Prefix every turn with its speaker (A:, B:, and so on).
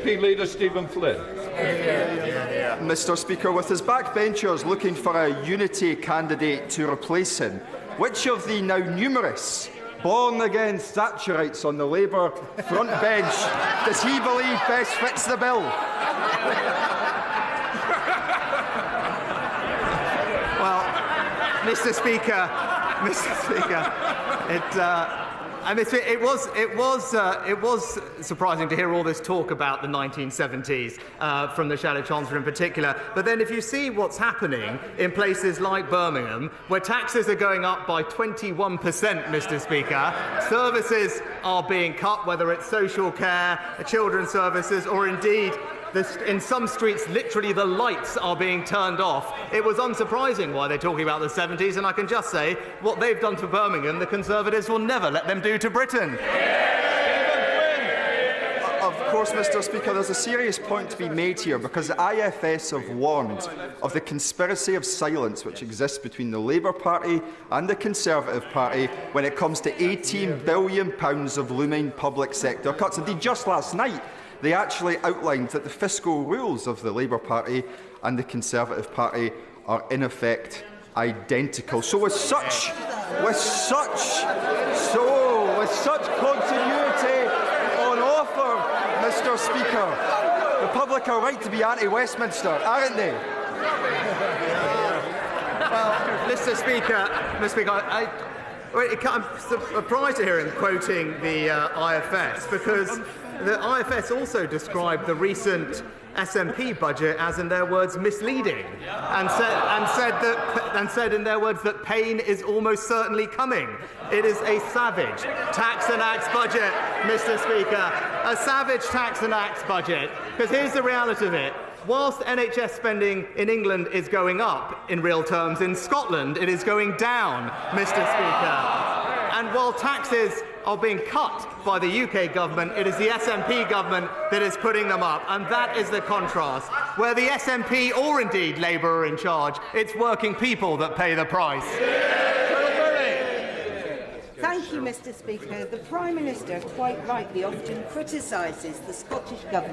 A: Leader Stephen Flynn.
B: Mr. Speaker, with his backbenchers looking for a unity candidate to replace him, which of the now numerous born-again Thatcherites on the Labour front bench does he believe best fits the bill?
C: Well, Mr. Speaker, it was surprising to hear all this talk about the 1970s from the Shadow Chancellor in particular. But then if you see what's happening in places like Birmingham, where taxes are going up by 21%, Mr. Speaker, services are being cut, whether it's social care, children's services, or indeed in some streets, literally the lights are being turned off. It was unsurprising why they're talking about the 70s, and I can just say what they've done to Birmingham, the Conservatives will never let them do to Britain.
B: Of course, Mr. Speaker, there's a serious point to be made here, because the IFS have warned of the conspiracy of silence which exists between the Labour Party and the Conservative Party when it comes to £18 billion of looming public sector cuts. Indeed, just last night, they actually outlined that the fiscal rules of the Labour Party and the Conservative Party are in effect identical. So with such continuity on offer, Mr. Speaker, the public are right to be anti-Westminster, aren't they?
C: Well, Mr. Speaker, I'm surprised to hear him quoting the IFS, because the IFS also described the recent SNP budget as, in their words, misleading, and said in their words that pain is almost certainly coming. It is a savage tax and acts budget, Mr. Speaker, a savage tax and acts budget. Because here's the reality of it. Whilst NHS spending in England is going up in real terms, in Scotland it is going down, Mr. Speaker. And while taxes are being cut by the UK government, it is the SNP government that is putting them up. And that is the contrast. Where the SNP, or indeed Labour, are in charge, it's working people that pay the price.
D: Thank you, Mr. Speaker. The Prime Minister quite rightly often criticises the Scottish Government